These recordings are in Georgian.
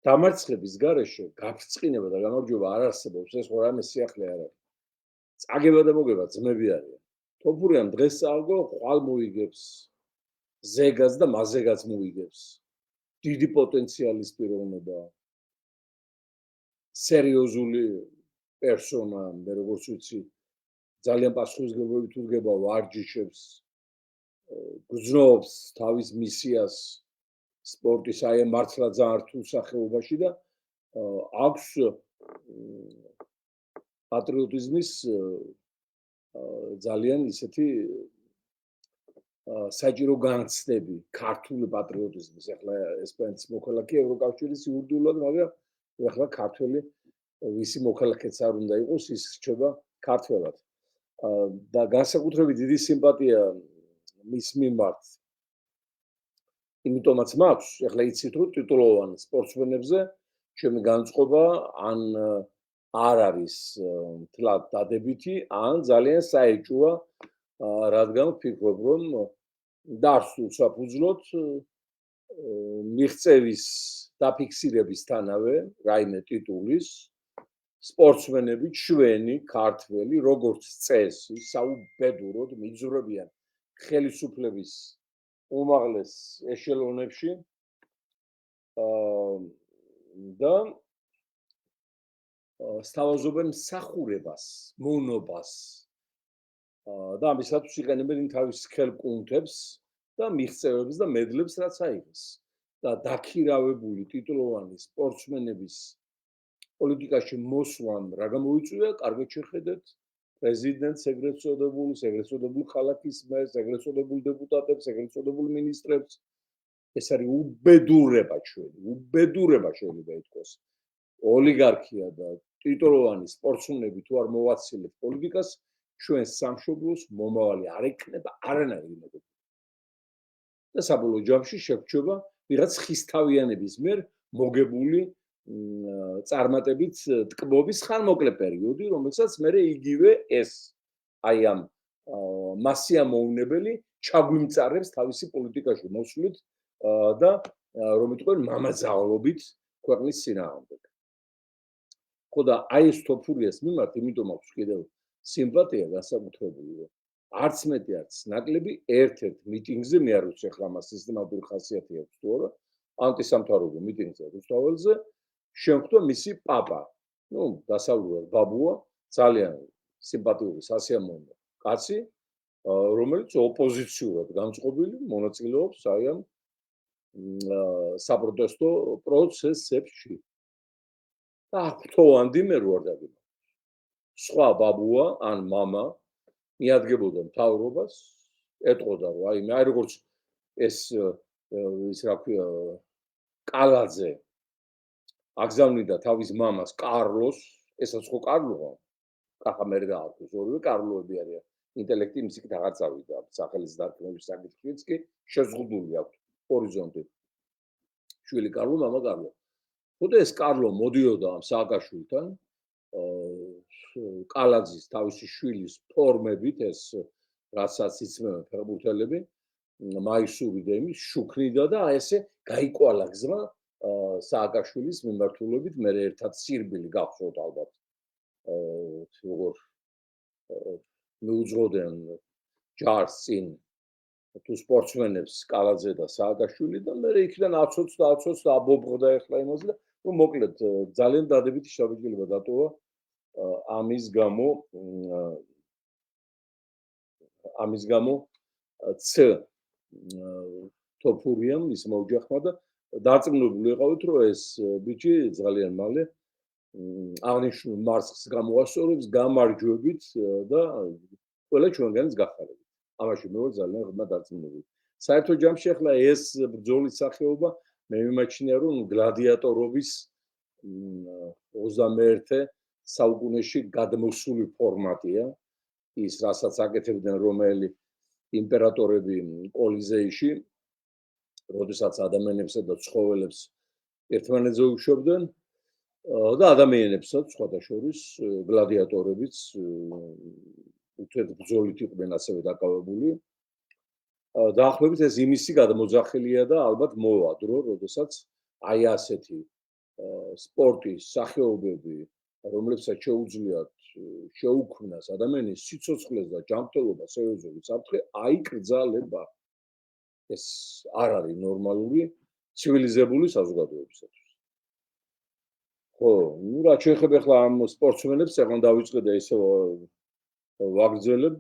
დამარცხების გარეშე გაფრწყინება და გამარჯვება არ არსებობს, ეს ხო რამე სიახლე არ არის. წაგება და მოგება ძმები არიან. თოფურიამ დღეს წააგო, ხვალ მოიგებს, ზეგას და მაზეგას მოიგებს. დიდი პოტენციალის პიროვნება. სერიოზული პერსონა, მე როგორც ვიცი, ძალიან პასუხისმგებლობით უდგება ვარჯიშებს, გრძნობს თავის მისიას სპორტის აი მართლა ძალიან რთულ სახეობაში და აქვს პატრიოტიზმის ძალიან ისეთი საჭირო განცდები, ქართული პატრიოტიზმის. ახლა ესპანეთის მოქალაქე ევროკავშირის იურიდიულად, მაგრამ ახლა ქართველი ვისი მოქალაქეც არ უნდა იყოს, ის რჩება ქართველად. და განსაკუთრებით დიდი სიმპათია მის მიმართ. იმიტომაც მაქვს, ახლა იცით რომ ტიტულოვან სპორტსმენებზე ჩემი განწყობა ან არ არის თლად დადებითი, ან ძალიან საეჭვოა, რადგან ვფიქრობ, რომ დარსულ საფუძვლოდ მიღწევის დაფიქსირებისთანავე რაიმე ტიტულის სპორტსმენები ჩვენი ქართველი როგორც წესი საუბედუროდ მიძვრებიან ხელისუფლების უმაღლეს ეშელონებში და სთავაზობენ მსახურებას, მონობას და ამისათვის იყენებენ თავის ხელკუნთებს და მიღწევებს და მედლებს, რაც აიღეს. და დაქირავებული ტიტულოვანი სპორტსმენების პოლიტიკაში მოსვლამ რა გამოიწვია, კარგად შეხედეთ პრეზიდენტს, ეგრეთ წოდებულ ქალაქის მერს, ეგრეთ წოდებულ დეპუტატებს, ეგრეთ წოდებულ მინისტრებს. ეს არის უბედურება ჩვენი, უბედურება შეიძლება ითქვას. ოლიგარქია და ტიტულოვანი სპორტსმენები თუ არ მოვაცილეთ პოლიტიკას, ჩვენ სამშობლოს მომავალი არ ეკნება არანაირი მოგება. და საბოლოო ჯამში შეგვჩება ვიღაც ხისთავიანების მიერ მოგებული წარმატებით ტკბობის ხანმოკლე პერიოდი, რომელსაც მე იგივე ეს აი ამ მასიამოვნებელი ჩაგვიმწარებს თავისი პოლიტიკაში მოსვლით და რომ იტყვენ მამაძალობით ქვეყნის წინააღმდეგ. ხო და აი ეს თოფურიას მიმართ იმიტომ აქვს კიდევ სიმპათია განსაკუთრებული, რომ არც მეტი არც ნაკლები ერთ-ერთ მიტინგზე მე არ ვიცი ახლა მას სისტემატური ხასიათი აქვს თუ არა, ანტისამთავრობო მიტინგზე რუსთაველზე შემხვდა მისი პაპა, დასავლურად ბაბუა, ძალიან სიმპათიური სასიამოვნო კაცი, რომელიც ოპოზიციურად განწყობილი მონაწილეობს აი ამ საპროტესტო პროცესებში. და ღვთოვანდი მე რო არ დაგიმართ. სხვა ბაბუა ან მამა მიადგებოდა მთავრობას, ეტყოდა რომ აი მე როგორც ეს რა ქვია კალაძე აგზავნიდა თავის მამას კარლოს, ესაც ხო კარლოა, კახა მე დაარქვეს, ორივე კარლოები არიან. ინტელექტი მისიკით აღარ წავიდა, სახელის დარქმევის საკითხიც კი შეზღუდული აქვს ჰორიზონტი. შვილი კარლო, მამა კარლო. ხო და ეს კარლო მოდიოდა ამ სააკაშვილთან, კალაძის თავისი შვილის ფორმებით, ეს რასაც იცმევენ ფეხბურთელები, მაისური და იმის შუქნიდა და ესე გაიკვალა გზმა სააკაშვილის მიმართულებით, მე ერთად სირბილი გახსოვთ ალბათ. როგორ მიუძღოდნენ ჯარს წინ თუ სპორტსმენებს კალაძე და სააკაშვილი და მე იქიდან აცოც და აბობღდა ახლა იმაზე და მოკლედ ძალიან დადებითი შაბიჭილება დატოვა ამის გამო ც თოფურიამ ის მოუჯახმა და დარწმუნებული იყავით რომ ეს ბიჭი ძალიან მალე აღნიშნულ მარცხს გამოასწორებს გამარჯვებით და ყველა ჩვენგანიც გახარებით. ამაში მე ვარ ძალიან ღრმა დარწმუნებული. საერთო ჯამში ახლა ეს ბრძოლის სახეობა მე მიმაჩნია რომ გლადიატორობის 21 საუკუნეში გადმოსული ფორმატია. ის რასაც აკეთებდნენ რომელი იმპერატორები კოლიზეიში, როდესაც ადამიანებსა და ცხოველებს ერთმანეთზე უშვებდნენ და ადამიანებსაც სხვადასხვა გლადიატორებიც უთერთბრძოლით იყვნენ ასევე დაკავებული. დაახლოებით ეს იმისი გადმოძახილია და ალბათ მოვა დრო, როდესაც აი ასეთი სპორტის სახეობები, რომლებსაც შეუძლიათ შეუქმნას ადამიანის სიცოცხლეს და ჯანმრთელობას სერიოზული საფრთხე, აიკრძალება. ეს არ არის ნორმალური ცივილიზებული საზოგადოებისათვის. ხო, ну რაც შეეხება ახლა ამ სპორტსმენებს, ახლა დავიწყე და ისე ვაგრძელებ,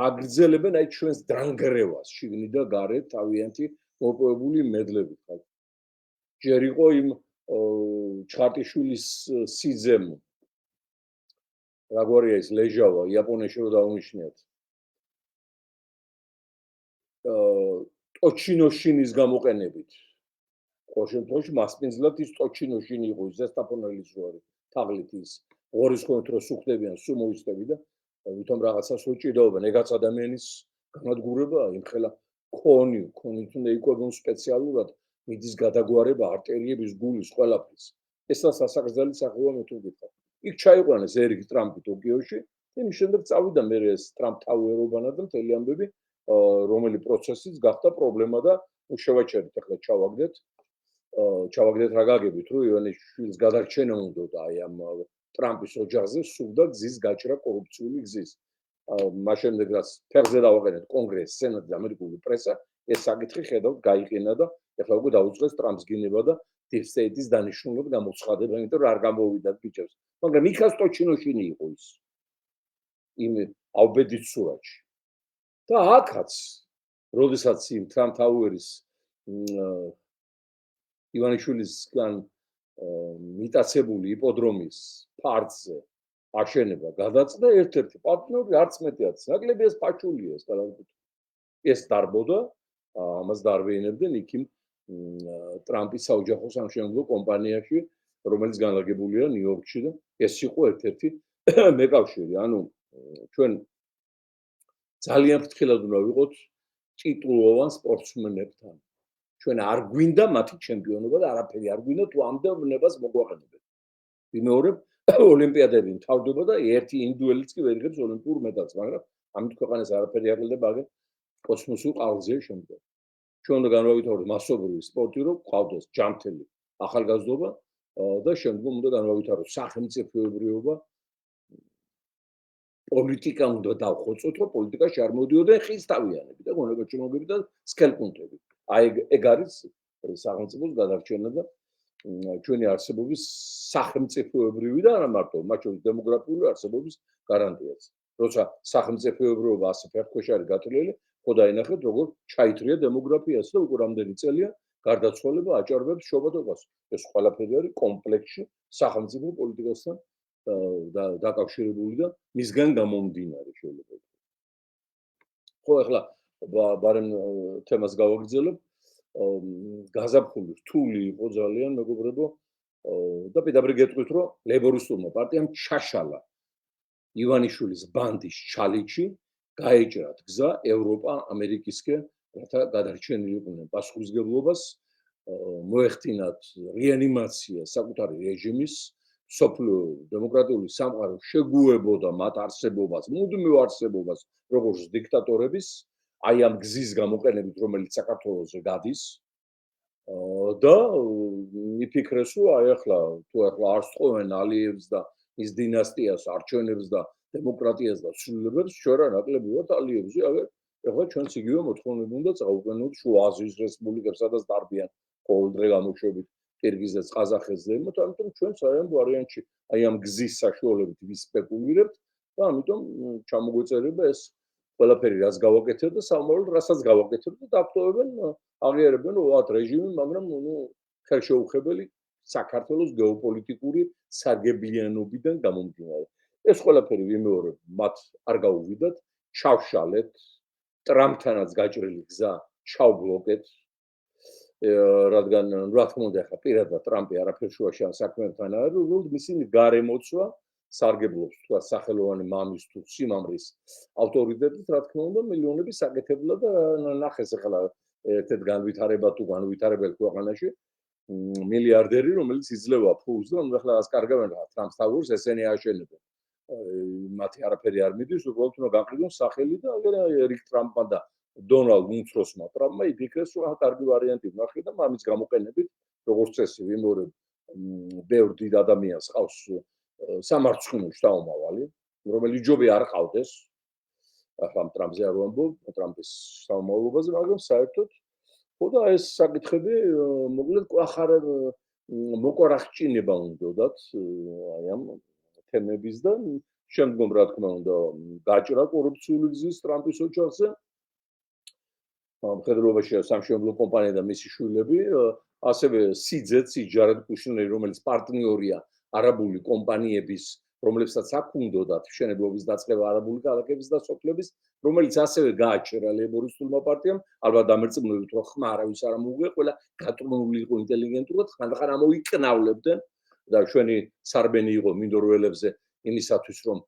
აგრძელებენ აი ჩვენს დრანგრევას, შიგნით და გარეთ თავიანთი მოპოვებული მედლებით ხალხი. ჯერ იყო იმ ჩხარტიშვილის სიძემ რაგვარია ის ლეჟავა იაპონიაში რო დაუნიშნიათ. ტოჩინოშინის გამოყენებით. ყოველ შემთხვევაში მასპინძლად ის ტოჩინოშინი იყო ის ზესტაფონელის ზოარი. თაღლით ის ღორის ხონთ რო სუხდებიან სუმოისტები და ვითომ რაღაცას უჭირდებიან ეგაც ადამიანის განადგურებაა იმხელა ქონით უნდა იკვებონ სპეციალურად მიდის გადაგვარება არტერიების გულის ყველაფრის. ესა სასაგრძელი სახეობა მე თუ გითხრა. იქ ჩაიყვანეს ერიკ ტრამპი ტოკიოში და მის შემდეგ წავიდა მე ეს ტრამპ თავიერობანა და მთელი ამბები რომელი პროცესიც გახდა პრობლემა და შევაჩერეთ ახლა ჩავაგდეთ რა გაგებით რომ ივანიშვილის გადარჩენა უნდა აი ამ ტრამპის ოჯახზე სულდა გზის გაჭრა კორუფციული გზის. მას შემდეგ რაც ფეხზე დავაყენეთ კონგრესს, სენატს და ამერიკული პრესა, ეს საკითხი ხედავთ გაიყინა და ახლა უკვე დაუწყეს ტრამპს გინება და deep state-ის დანიშნულება გამოცხადება, იმიტომ რომ არ გამოვიდათ ბიჭებს. მაგრამ იქაც ტოჩინოშინი იყო ის. იმ ავბედით სურათში. და აქაც, როდესაც იმ ტრამპ ტაუერის ივანიშვილისგან მიტაცებული იპოდრომის ფარცზე აშენება გადაწდა ერთ-ერთი პარტნიორი არც მეტიაც ნაკლები ეს ფაჩულია ეს კალანკუტი. ეს დარბოდა, ამას დარბეინებდნენ იქ იმ ტრამპის საოჯახო სამშენებლო კომპანიაში, რომელიც განლაგებულია ნიუ-იორკში და ეს იყო ერთ-ერთი მეკავშირი. ანუ ჩვენ ძალიან ფრთხილად უნდა ვიყოთ ტიტულოვან სპორტსმენებთან. ჩვენ არ გვინდა მათი ჩემპიონობა და არაფერი არ გვინდა თუ ამდენებას მოგვაყენებენ. ვიმეორებ, ოლიმპიადები მთავრდება და ერთი ინდუელიც კი ვერ იღებს ოლიმპიურ მედალს, მაგრამ ამით ქვეყანას არაფერი არ გელდება აგერ კოსმოსურ ყალზე შემდეგ. ჩვენ უნდა განვავითაროთ მასობრივი სპორტი, რომ გვყავდეს ჯანმრთელი ახალგაზრდობა და შემდგომ უნდა განვავითაროთ სახელმწიფოებრიობა. პოლიტიკა უნდა დავხოცოთ, რომ პოლიტიკაში არ მოდიოდნენ ხისთავიანები და გონებაჩვენებები და სქელკუნთები. აი ეგ არის სახელმწიფოს გადარჩენა და ჩვენი არსებობის სახელმწიფოებრივი და არა მარტო, მათ შორის დემოგრაფიული არსებობის გარანტიაც. როცა სახელმწიფოებრიობა ასე ფერქვეშ არის გათვლილი, ხო დაინახეთ, როგორ ჩაითრია დემოგრაფიას და უკვე რამდენი წელია გარდაცვალება აჭარბებს შობადობას. ეს ყველაფერი არის კომპლექსში სახელმწიფო პოლიტიკასთან დაკავშირებული და მისგან გამომდინარე შეიძლება. ხო, ახლა ბარემ თემას გავაგრძელებ. გაზაფხული რთული იყო ძალიან, მეგობრებო, და პირდაპირ გეტყვით, რომ ლეიბორისტულმა პარტიამ ჩაშალა ივანიშვილის ბანდის ჩალიჩი, გაეჭრათ გზა ევროპა, ამერიკისკენ, რათა გადარჩენილიყვნენ პასუხისმგებლობას, მოეხდინათ რეანიმაცია საკუთარი რეჟიმის, სოფლიო დემოკრატიული სამყარო შეგუებოდა მათ არსებობას, მუდმივ არსებობას, როგორც დიქტატორების, აი ამ გზის გამოყენებით, რომელიც საქართველოსზე გადის და მიფიქრეს, რომ აი ახლა თუ ახლა არ სწოვენ ალიევს და ის დინასტიას, არჩევნებს და დემოკრატიას და ცვლილებებს, ჩვენ რა ნაკლები ვართ ალიევზე, ახლა ჩვენც იგივე მოთხოვნები უნდა წავუყენოთ შუა აზიის რესპუბლიკებს, სადაც დარბიან ყოველდღე გამოშვებით კირგიზეთს, ყაზახეთს და იმათ, ამიტომ ჩვენ საერთოდ ვარიანტში აი ამ გზის საშუალებით ვისპეკულირებთ და ამიტომ ჩამოგვეწერება ეს ყველაფერი რაც გავაკეთებ და სამომავლოდ რასაც გავაკეთებ და დაგტოვებენ, აღიარებენ ვართ რეჟიმი, მაგრამ ხელშეუხებელი საქართველოს გეოპოლიტიკური სარგებლიანობიდან გამომდინარე. ეს ყველაფერი ვიმეორებ, მათ არ გაუვიდათ, ჩავშალეთ, ტრამპთანაც გაჭრილი გზა ჩავბლოკეთ. რადგან რა თქმა უნდა ახლა პირადად ტრამპი არაფერ შუაში ამ საქმეებთან არ არის, უბრალოდ მისი გარემოცვა სარგებლობს თქვა სახელოვანი მამის თუ სიმამრის ავტორიტეტით, რა თქმა უნდა, მილიონები საკეთებდა და ნახეს ახლა ერთ-ერთ განვითარება თუ განვითარებელ ქვეყანაში მილიარდერი, რომელიც იძლევა ფულს და ახლა ას კარგავენ რა ტრამპს თავურს ესენი აშენებენ. მათი არაფერი არ მიდის, უბრალოდ უნდა გაყიდონ სახელი და ერიკ ტრამპმა და დონალდ უმცროსმა ტრამპმა იფიქრეს, რომ კარგი ვარიანტი ვნახე და მამის გამოყენებით როგორც წესი ვიმორებ ბევრ დიდ ადამიანს ყავს სამარცხინოში დაუმავალი, რომელიც ჯობი არ ყავდეს. ახლა ტრამპზე არ ვამბობ, ტრამპის სამომავლობაზე, მაგრამ საერთოდ ხო და ეს საკითხები მოკლედ ახარ მოყარახჭინება უნდათ აი ამ თემების და შემდგომ რა თქმა უნდა გაჭრა კორუფციული გზის ტრამპის ოჯახზე. მხედველობაში სამშენებლო კომპანია და მისი შვილები, ასევე სიჯარად კუშნერი, რომელიც პარტნიორია არაბული კომპანიების, რომლებსაც აქვს უნდათ მშენებლობის დაწყება არაბული ქალაქების და სოფლების, რომელიც ასევე გააჩერა ლეიბორისტულმა პარტიამ, ალბათ დამერწმუნებით რომ ხმა არავის არ მოუგია, ყველა გატყმული იყო ინტელიგენტურად, ხანდახან ამოიკნავლებდნენ და ჩვენი სარბენი იყო მინდორველებზე იმისათვის რომ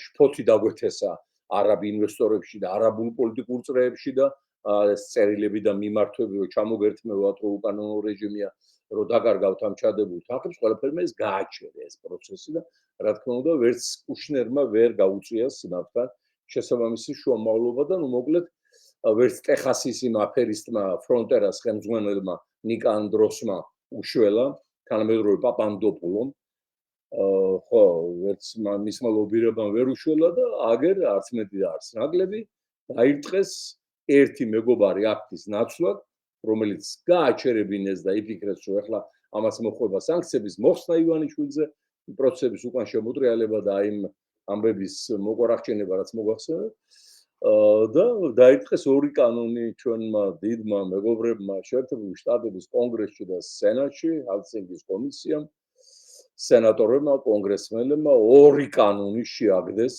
შფოთი დაგვეთესა არაბ ინვესტორებში და არაბულ პოლიტიკურ წრეებში და წერილები და მიმართვები რომ ჩამოგერთმევათ რომ უკანონო რეჟიმია რომ დაკარგავთ ამ ჩადებულ თაღებს, ყველაფერმა ეს გააჩერა ეს პროცესი და რა თქმა უნდა ვერც კუშნერმა ვერ გაუწია სიმართლე შესაბამისი შუამავლობა და ნუ მოკლედ ვერც ტეხასის იმ აფერისტმა ფრონტერას ხელმძღვანელმა ნიკ ანდროსმა უშველა თანამედროვე პაპანდოპულომ ხო ვერც მისმა ლობირებამ ვერ უშველა და აგერ არც მეტი და არც ნაკლები დაირწყეს ერთი მეგობარი აქტის ნაცვლად, რომელიც გააჩერებინეს და იფიქრეს, რომ ახლა ამას მოხდება სანქციების მოხსნა ივანიშვილზე, პროცესების უკან შემოტრიალება და იმ ამბების მოყარახჭინება, რაც მოგახსენეთ. და დაირწყეს ორი კანონი ჩვენმა დიდმა მეგობრებმა შეერთებული შტატების კონგრესში და სენატში, ჰელსინკის კომისიამ, სენატორებმა, კონგრესმენებმა ორი კანონი შეაგდეს,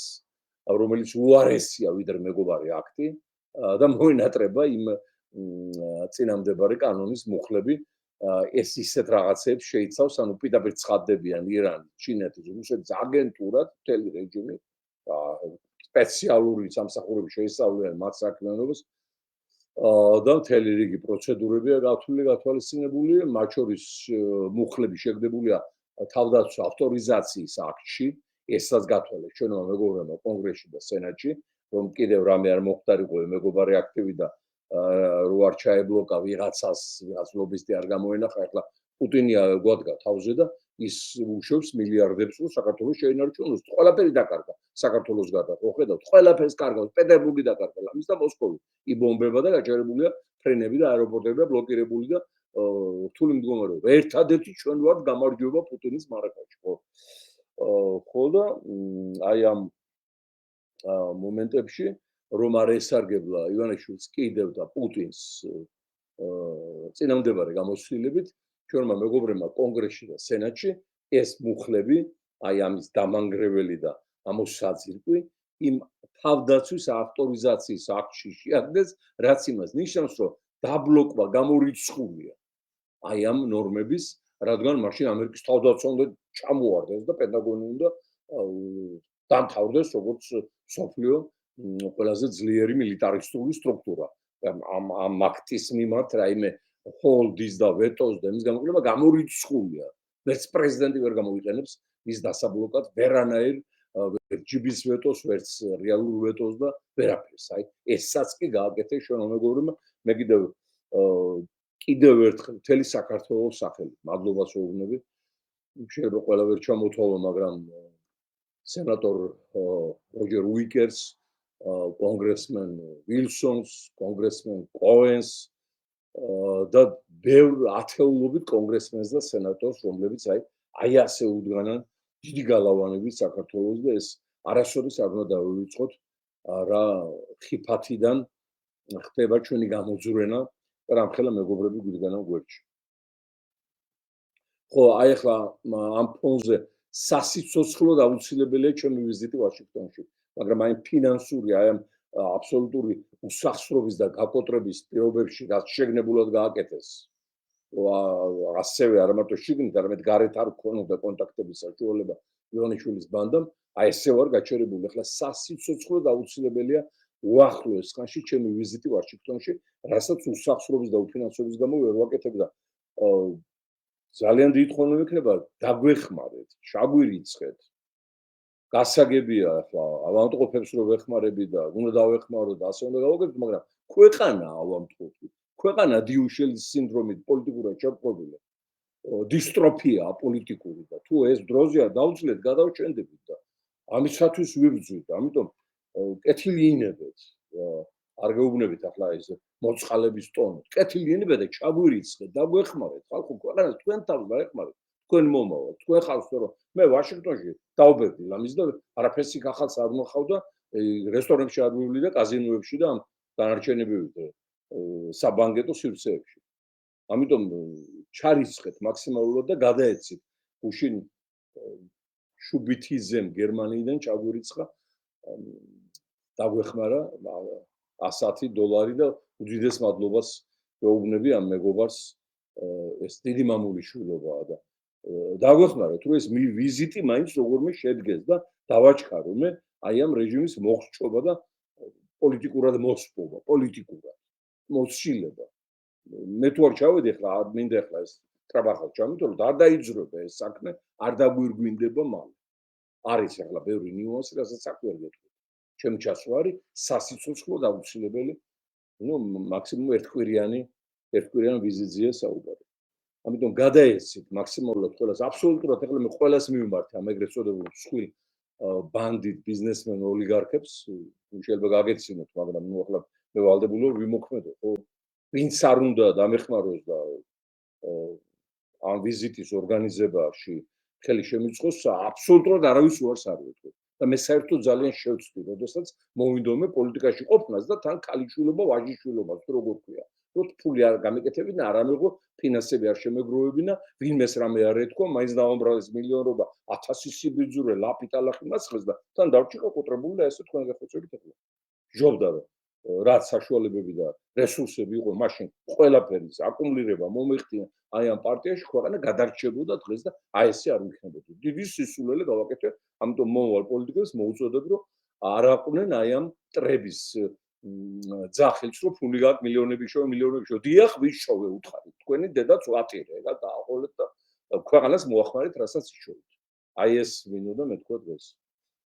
რომელიც უარესია ვიდრე მეგობარი აქტი. და მოინატრება იმ წინამდებარე კანონის მუხლები ეს ისეთ რაღაცებს შეიცავს, ანუ პირდაპირ ცხადდებიან ირანი, ჩინეთის, რუსეთის აგენტურად მთელი რეჟიმი სპეციალური სამსახურები შეისწავლიან მათ საქმიანობას და მთელი რიგი პროცედურებია გათვალისწინებული, მათ შორის მუხლები შეგდებულია თავდაცვის ავტორიზაციის აქტში, ესაც გათვალეს ჩვენმა მეგობრებმა კონგრესში და სენატში. რომ კიდევ რამე არ მოხდარიყო მეგობარი აქტივი და რო არ ჩაებლოკა ვიღაც ლობისტი არ გამოენახა, ახლა პუტინია გვადგა თავზე და ის უშვებს მილიარდებს რომ საქართველოს შეინარჩუნოს. ყველაფერი დაკარგა საქართველოს გარდა, ხო ხედავთ, ყველაფერს კარგავს, პეტერბურგი დაკარგა, ლამის და მოსკოვი იბომბება და გაჭერებულია ფრენები და აეროპორტები და ბლოკირებული და რთული მდგომარეობა. ერთადერთი ჩვენ ვართ გამარჯვება პუტინის მარაგაში, ხო? ხო და აი ამ მომენტებში რომ არ ესარგებლა ივანიშვილს კიდევ და პუტინს წინამდებარე გამოცდილებით ჩვენმა მეგობრებმა კონგრესში და სენატში ეს მუხლები აი ამის დამანგრეველი და ამოსაძირკვი იმ თავდაცვის ავტორიზაციის აქტში შეაგდეს, რაც იმას ნიშნავს, რომ დაბლოკვა გამორიცხულია აი ამ ნორმების, რადგან მაშინ ამერიკის თავდაცვა უნდა ჩამოარდეს და პენტაგონი უნდა დამთავრდეს როგორც სოფლიო ყველაზე ძლიერი მილიტარისტული სტრუქტურა. ამ აქტის მიმართ რაიმე ჰოლდის და ვეტოს და იმის გამოყენება გამორიცხულია. ვერც პრეზიდენტი ვერ გამოიყენებს ის დასაბლოკად ვერანაირ ჯიბის ვეტოს, ვერც რეალურ ვეტოს და ვერაფერს. აი ესაც კი გააკეთეს ჩვენმა მეგობრებმა. მე კიდევ ერთხელ მთელი საქართველოს სახელით მადლობას ვეუბნები. შეიძლება ყველა ვერ ჩამოთვალო, მაგრამ სენატორ როჯერ უიკერს, კონგრესმენ ვილსონს, კონგრესმენ კოენს და ბევრ ათეულობით კონგრესმენს და სენატორს, რომლებიც აი ასე უდგანან დიდი გალავანებით საქართველოს და ეს არასოდეს არ უნდა დავივიწყოთ რა ხიფათიდან ხდება ჩვენი გამოძვრენა და რამხელა მეგობრები გვიდგანან გვერდში. ხო, აი ახლა ამ ფონზე სასიცოცხლოდ აუცილებელია ჩემი ვიზიტი ვაშინგტონში, მაგრამ აი ფინანსური, აი ამ აბსოლუტური უსახსრობის და გაკოტრების პირობებში რაც შეგნებულად გააკეთეს. ასევე არ მარტო შიგნით, არამედ გარეთ არ ქონოდა კონტაქტების საშუალება ივანიშვილის ბანდამ, აი ესე ვარ გაჩერებული. ახლა სასიცოცხლოდ აუცილებელია უახლოეს ხანში ჩემი ვიზიტი ვაშინგტონში, რასაც უსახსრობის და უფინანსების გამო ვერ ვაკეთებ და ძალიან დიდ ხომ იქნება დაგვეხმარეთ, ჩაგვირიცხეთ. გასაგებია ახლა ავადმყოფებს რო ვეხმარები და უნდა დავეხმარო და ასე უნდა გავაკეთოთ, მაგრამ ქვეყანა ავადმყოფი, ქვეყანა დიუშელის სინდრომით პოლიტიკურად შეპყრობილი. დისტროფია პოლიტიკური და თუ ეს დროზე დაუცლეთ გადავჩენდებით და ამისათვის ვიბრძვით. ამიტომ კეთილიანებეთ. არ გეუბნებით ახლა ეს მოწყალების ტონით. კეთილიანებეთ და ჩაგვირიცხეთ, დაგვეხმარეთ. ხალხო ქვეყანას თქვენ თავს დაეხმარეთ. თქვენ მომავალ, თქვენ ხალხს რომ მე ვაშინგტონში დავბერდი ლამის და არაფერს იქ ახალს არ მოხავდა რესტორნებში არ მივვლი და კაზინოებში და დანარჩენებივით საბანკეტო სივრცეებში. ამიტომ ჩარიცხეთ მაქსიმალურად და გადაეცით უშინ შუბითიზემ გერმანიიდან ჩაგვირიცხა დაგვეხმარა $100 და უდიდეს მადლობას ვეუბნები ამ მეგობარს ეს დიდი მამული შვილობაა და დაგვეხმარა თუ ეს ვიზიტი მაინც როგორმე შედგეს და დავაჩქარო მე აი ამ რეჟიმის მოხსჭობა და პოლიტიკურად მოსპობა პოლიტიკურად მოსშილება მე თუ არ ჩავედი ახლა არ მინდა ახლა ეს ტრაბახალ ჩამიტოვოთ არ დაიძრება ეს საქმე არ დაგვირგვინდება მალე არის ახლა ბევრი ნიუანსი რასაც აქ ვერ გეტყვი ჩემი ჩასვლა არის სასიცოცხლო დაუცილებელი ნუ მაქსიმუმ ერთკვირიანი ვიზიტზეა საუბარი ამიტომ გადაეცით მაქსიმალურად ყველას აბსოლუტურად ახლა მე ყველას მივმართ ამ ეგრეთ წოდებულ მსხვილ ბანდიტ ბიზნესმენ ოლიგარქებს შეიძლება გაგეცინოთ მაგრამ ნუ ახლა მე ვალდებული ვარ ვიმოქმედო ხო ვინც არ უნდა დამეხმაროს და ამ ვიზიტის ორგანიზებაში ხელი შემიწყოს აბსოლუტურად არავის უარს არ ვეთქვი და მე საერთოდ ძალიან შევწდი როდესაც მოვიდომე პოლიტიკაში ყოფნას და თან ქალიშვილობა ვაჟიშვილობა თუ როგორ ქვია რომ ფული არ გამეკეთებინა არ ამეღო ფინანსები არ შემეგროვებინა ვინმეს რამე არ ეთქვა მაინც დაამბრალეს მილიონობა 1000 სიბიძურე ლაპიტალახი მასხეს და თან დავჭიყო კოტრებული და ესე თქვენ გახოცებით ახლა ჯობდა რაც საშუალებები და რესურსები იყო მაშინ ყველაფერის აკუმულირება მომიხდია აი ამ პარტიაში ქვეყანა გადარჩებოდა დღეს და აი ესე არ ვიქნებოდი დიდი სისულელე გავაკეთე ამიტომ მომავალ პოლიტიკას მოუწოდებ რომ არ აყვნენ აი ამ ტრების ძახილს რომ ფული გაქვს მილიონები შო დიახ ვის შოვე უთხარით თქვენი დედაც ვატირე და დააყოლეთ და ქვეყანას მოახმარეთ რასაც იშოვეთ აი ეს მინდოდა მე თქვა დღეს